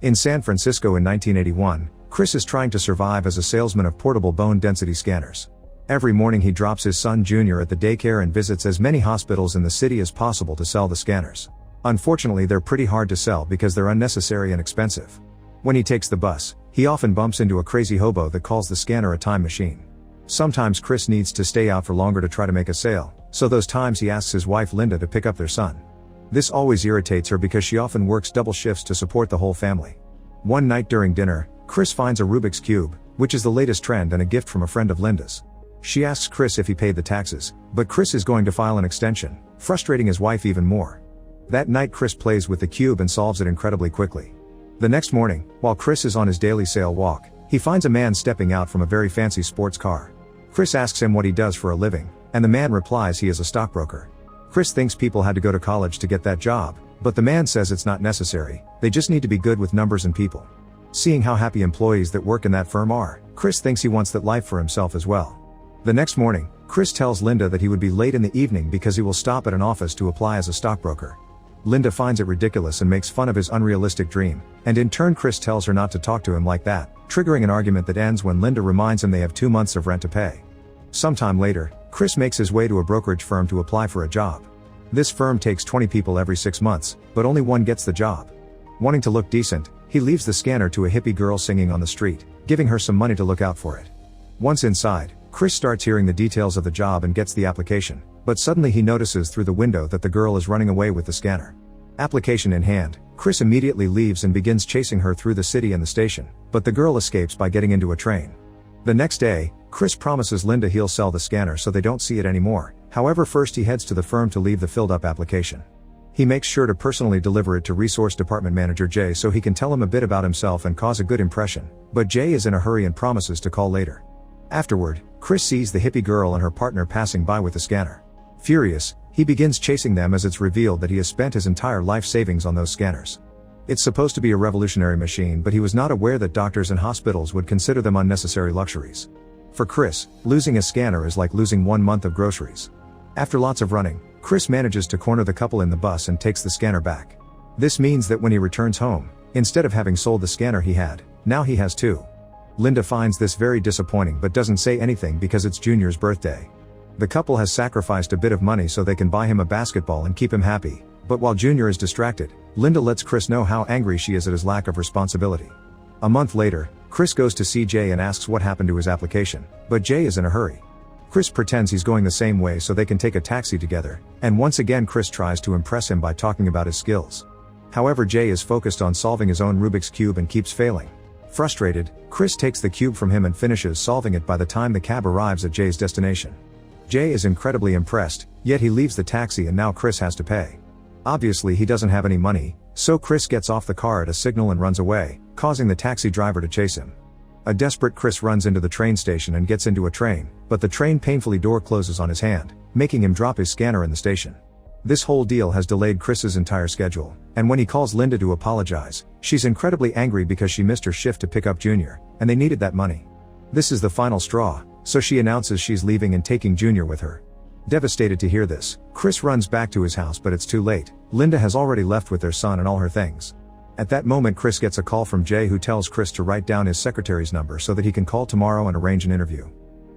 In San Francisco in 1981, Chris is trying to survive as a salesman of portable bone density scanners. Every morning he drops his son Junior at the daycare and visits as many hospitals in the city as possible to sell the scanners. Unfortunately, they're pretty hard to sell because they're unnecessary and expensive. When he takes the bus, he often bumps into a crazy hobo that calls the scanner a time machine. Sometimes Chris needs to stay out for longer to try to make a sale, so those times he asks his wife Linda to pick up their son. This always irritates her because she often works double shifts to support the whole family. One night during dinner, Chris finds a Rubik's Cube, which is the latest trend and a gift from a friend of Linda's. She asks Chris if he paid the taxes, but Chris is going to file an extension, frustrating his wife even more. That night Chris plays with the cube and solves it incredibly quickly. The next morning, while Chris is on his daily sale walk, he finds a man stepping out from a very fancy sports car. Chris asks him what he does for a living, and the man replies he is a stockbroker. Chris thinks people had to go to college to get that job, but the man says it's not necessary, they just need to be good with numbers and people. Seeing how happy employees that work in that firm are, Chris thinks he wants that life for himself as well. The next morning, Chris tells Linda that he would be late in the evening because he will stop at an office to apply as a stockbroker. Linda finds it ridiculous and makes fun of his unrealistic dream, and in turn Chris tells her not to talk to him like that, triggering an argument that ends when Linda reminds him they have 2 months of rent to pay. Sometime later, Chris makes his way to a brokerage firm to apply for a job. This firm takes 20 people every 6 months, but only one gets the job. Wanting to look decent, he leaves the scanner to a hippie girl singing on the street, giving her some money to look out for it. Once inside, Chris starts hearing the details of the job and gets the application, but suddenly he notices through the window that the girl is running away with the scanner. Application in hand, Chris immediately leaves and begins chasing her through the city and the station, but the girl escapes by getting into a train. The next day, Chris promises Linda he'll sell the scanner so they don't see it anymore. However, first he heads to the firm to leave the filled up application. He makes sure to personally deliver it to Resource Department Manager Jay so he can tell him a bit about himself and cause a good impression, but Jay is in a hurry and promises to call later. Afterward, Chris sees the hippie girl and her partner passing by with the scanner. Furious, he begins chasing them as it's revealed that he has spent his entire life savings on those scanners. It's supposed to be a revolutionary machine, but he was not aware that doctors and hospitals would consider them unnecessary luxuries. For Chris, losing a scanner is like losing 1 month of groceries. After lots of running, Chris manages to corner the couple in the bus and takes the scanner back. This means that when he returns home, instead of having sold the scanner he had, now he has 2. Linda finds this very disappointing but doesn't say anything because it's Junior's birthday. The couple has sacrificed a bit of money so they can buy him a basketball and keep him happy, but while Junior is distracted, Linda lets Chris know how angry she is at his lack of responsibility. A month later, Chris goes to see Jay and asks what happened to his application, but Jay is in a hurry. Chris pretends he's going the same way so they can take a taxi together, and once again Chris tries to impress him by talking about his skills. However, Jay is focused on solving his own Rubik's Cube and keeps failing. Frustrated, Chris takes the cube from him and finishes solving it by the time the cab arrives at Jay's destination. Jay is incredibly impressed, yet he leaves the taxi and now Chris has to pay. Obviously he doesn't have any money, so Chris gets off the car at a signal and runs away, causing the taxi driver to chase him. A desperate Chris runs into the train station and gets into a train, but the train painfully door closes on his hand, making him drop his scanner in the station. This whole deal has delayed Chris's entire schedule, and when he calls Linda to apologize, she's incredibly angry because she missed her shift to pick up Junior, and they needed that money. This is the final straw, so she announces she's leaving and taking Junior with her. Devastated to hear this, Chris runs back to his house, but it's too late. Linda has already left with their son and all her things. At that moment Chris gets a call from Jay, who tells Chris to write down his secretary's number so that he can call tomorrow and arrange an interview.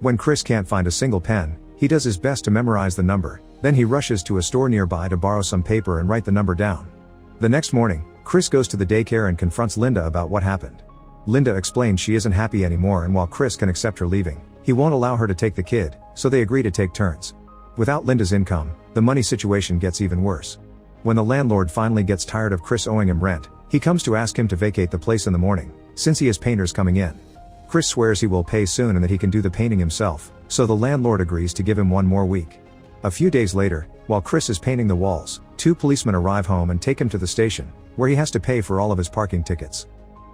When Chris can't find a single pen, he does his best to memorize the number, then he rushes to a store nearby to borrow some paper and write the number down. The next morning, Chris goes to the daycare and confronts Linda about what happened. Linda explains she isn't happy anymore, and while Chris can accept her leaving, he won't allow her to take the kid, so they agree to take turns. Without Linda's income, the money situation gets even worse. When the landlord finally gets tired of Chris owing him rent, he comes to ask him to vacate the place in the morning, since he has painters coming in. Chris swears he will pay soon and that he can do the painting himself, so the landlord agrees to give him 1 more week. A few days later, while Chris is painting the walls, 2 policemen arrive home and take him to the station, where he has to pay for all of his parking tickets.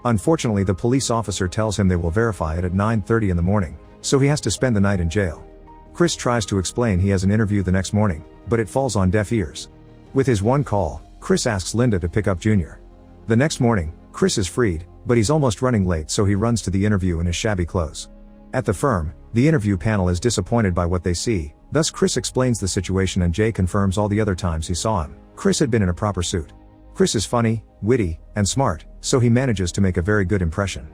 Unfortunately, the police officer tells him they will verify it at 9:30 in the morning, so he has to spend the night in jail. Chris tries to explain he has an interview the next morning, but it falls on deaf ears. With his one call, Chris asks Linda to pick up Junior. The next morning, Chris is freed, but he's almost running late, so he runs to the interview in his shabby clothes. At the firm, the interview panel is disappointed by what they see, thus Chris explains the situation and Jay confirms all the other times he saw him, Chris had been in a proper suit. Chris is funny, witty, and smart, so he manages to make a very good impression.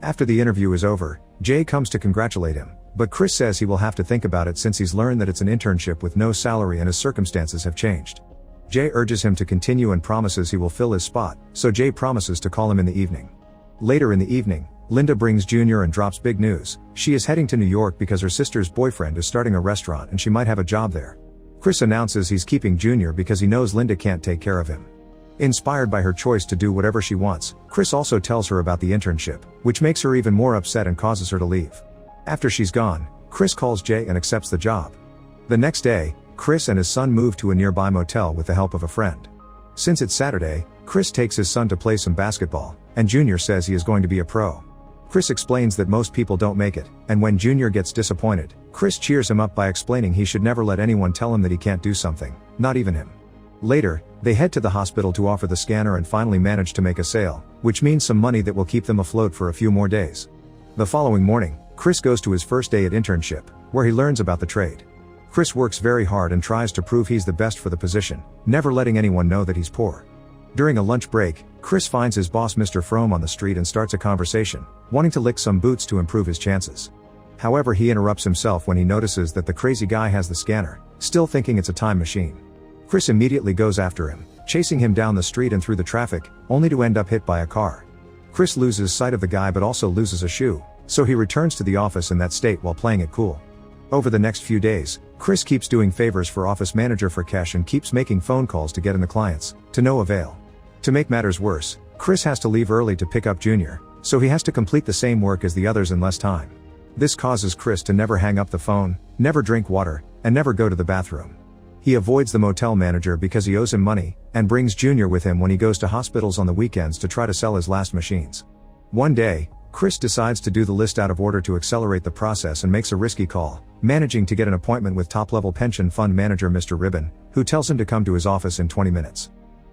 After the interview is over, Jay comes to congratulate him, but Chris says he will have to think about it since he's learned that it's an internship with no salary and his circumstances have changed. Jay urges him to continue and promises he will fill his spot, so Jay promises to call him in the evening. Later in the evening, Linda brings Junior and drops big news. She is heading to New York because her sister's boyfriend is starting a restaurant and she might have a job there. Chris announces he's keeping Junior because he knows Linda can't take care of him. Inspired by her choice to do whatever she wants, Chris also tells her about the internship, which makes her even more upset and causes her to leave. After she's gone, Chris calls Jay and accepts the job. The next day, Chris and his son move to a nearby motel with the help of a friend. Since it's Saturday, Chris takes his son to play some basketball, and Junior says he is going to be a pro. Chris explains that most people don't make it, and when Junior gets disappointed, Chris cheers him up by explaining he should never let anyone tell him that he can't do something, not even him. Later, they head to the hospital to offer the scanner and finally manage to make a sale, which means some money that will keep them afloat for a few more days. The following morning, Chris goes to his first day at internship, where he learns about the trade. Chris works very hard and tries to prove he's the best for the position, never letting anyone know that he's poor. During a lunch break, Chris finds his boss Mr. Frome on the street and starts a conversation, wanting to lick some boots to improve his chances. However, he interrupts himself when he notices that the crazy guy has the scanner, still thinking it's a time machine. Chris immediately goes after him, chasing him down the street and through the traffic, only to end up hit by a car. Chris loses sight of the guy but also loses a shoe, so he returns to the office in that state while playing it cool. Over the next few days, Chris keeps doing favors for office manager Frekesh and keeps making phone calls to get in the clients, to no avail. To make matters worse, Chris has to leave early to pick up Junior, so he has to complete the same work as the others in less time. This causes Chris to never hang up the phone, never drink water, and never go to the bathroom. He avoids the motel manager because he owes him money, and brings Junior with him when he goes to hospitals on the weekends to try to sell his last machines. One day, Chris decides to do the list out of order to accelerate the process and makes a risky call, managing to get an appointment with top-level pension fund manager Mr. Ribbon, who tells him to come to his office in 20 minutes.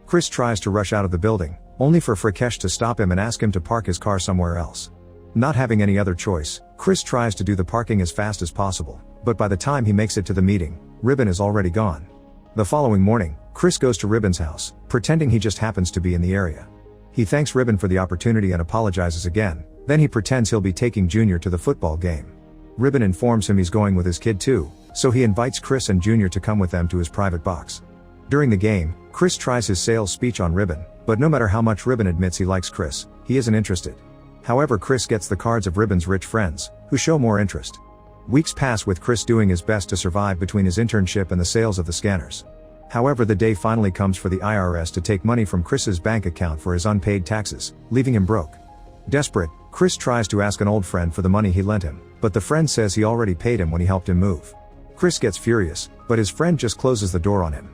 Chris tries to rush out of the building, only for Frekesh to stop him and ask him to park his car somewhere else. Not having any other choice, Chris tries to do the parking as fast as possible, but by the time he makes it to the meeting, Ribbon is already gone. The following morning, Chris goes to Ribbon's house, pretending he just happens to be in the area. He thanks Ribbon for the opportunity and apologizes again, then he pretends he'll be taking Junior to the football game. Ribbon informs him he's going with his kid too, so he invites Chris and Junior to come with them to his private box. During the game, Chris tries his sales speech on Ribbon, but no matter how much Ribbon admits he likes Chris, he isn't interested. However, Chris gets the cards of Ribbon's rich friends, who show more interest. Weeks pass with Chris doing his best to survive between his internship and the sales of the scanners. However, the day finally comes for the IRS to take money from Chris's bank account for his unpaid taxes, leaving him broke. Desperate, Chris tries to ask an old friend for the money he lent him, but the friend says he already paid him when he helped him move. Chris gets furious, but his friend just closes the door on him.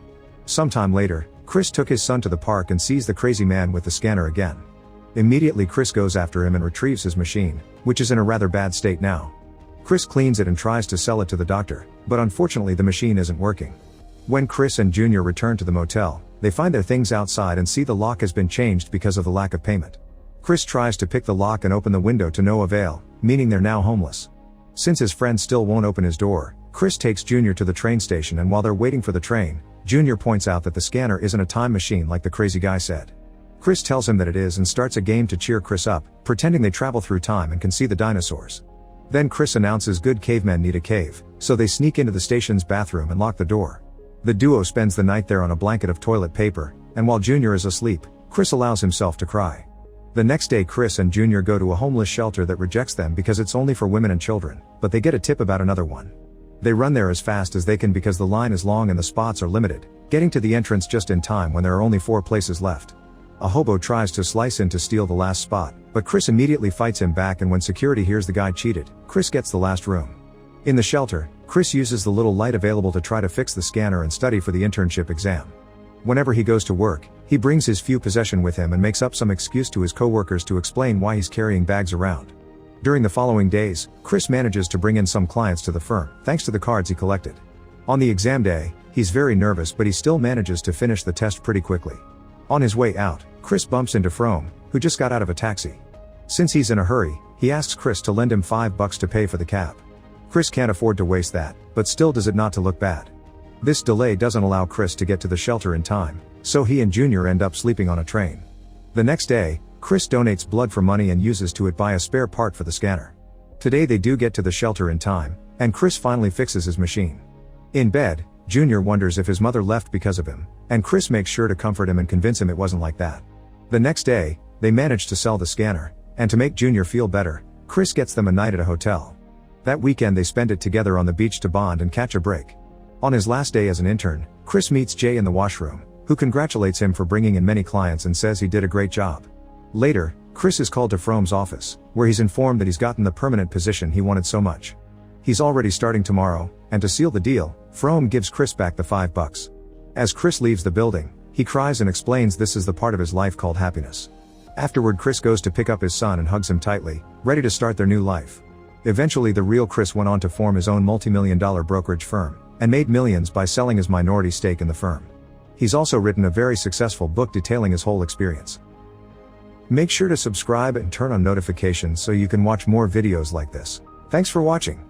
Sometime later, Chris took his son to the park and sees the crazy man with the scanner again. Immediately Chris goes after him and retrieves his machine, which is in a rather bad state now. Chris cleans it and tries to sell it to the doctor, but unfortunately the machine isn't working. When Chris and Junior return to the motel, they find their things outside and see the lock has been changed because of the lack of payment. Chris tries to pick the lock and open the window to no avail, meaning they're now homeless. Since his friend still won't open his door, Chris takes Junior to the train station, and while they're waiting for the train, Junior points out that the scanner isn't a time machine like the crazy guy said. Chris tells him that it is and starts a game to cheer Chris up, pretending they travel through time and can see the dinosaurs. Then Chris announces good cavemen need a cave, so they sneak into the station's bathroom and lock the door. The duo spends the night there on a blanket of toilet paper, and while Junior is asleep, Chris allows himself to cry. The next day Chris and Junior go to a homeless shelter that rejects them because it's only for women and children, but they get a tip about another one. They run there as fast as they can because the line is long and the spots are limited, getting to the entrance just in time when there are only 4 places left. A hobo tries to slice in to steal the last spot, but Chris immediately fights him back, and when security hears the guy cheated, Chris gets the last room. In the shelter, Chris uses the little light available to try to fix the scanner and study for the internship exam. Whenever he goes to work, he brings his few possessions with him and makes up some excuse to his coworkers to explain why he's carrying bags around. During the following days, Chris manages to bring in some clients to the firm, thanks to the cards he collected. On the exam day, he's very nervous, but he still manages to finish the test pretty quickly. On his way out, Chris bumps into Frome, who just got out of a taxi. Since he's in a hurry, he asks Chris to lend him $5 to pay for the cab. Chris can't afford to waste that, but still does it not to look bad. This delay doesn't allow Chris to get to the shelter in time, so he and Junior end up sleeping on a train. The next day, Chris donates blood for money and uses to buy a spare part for the scanner. Today they do get to the shelter in time, and Chris finally fixes his machine. In bed, Junior wonders if his mother left because of him, and Chris makes sure to comfort him and convince him it wasn't like that. The next day, they manage to sell the scanner, and to make Junior feel better, Chris gets them a night at a hotel. That weekend they spend it together on the beach to bond and catch a break. On his last day as an intern, Chris meets Jay in the washroom, who congratulates him for bringing in many clients and says he did a great job. Later, Chris is called to Frome's office, where he's informed that he's gotten the permanent position he wanted so much. He's already starting tomorrow, and to seal the deal, Frome gives Chris back the $5. As Chris leaves the building, he cries and explains this is the part of his life called happiness. Afterward, Chris goes to pick up his son and hugs him tightly, ready to start their new life. Eventually, the real Chris went on to form his own multi-million-dollar brokerage firm, and made millions by selling his minority stake in the firm. He's also written a very successful book detailing his whole experience. Make sure to subscribe and turn on notifications so you can watch more videos like this. Thanks for watching.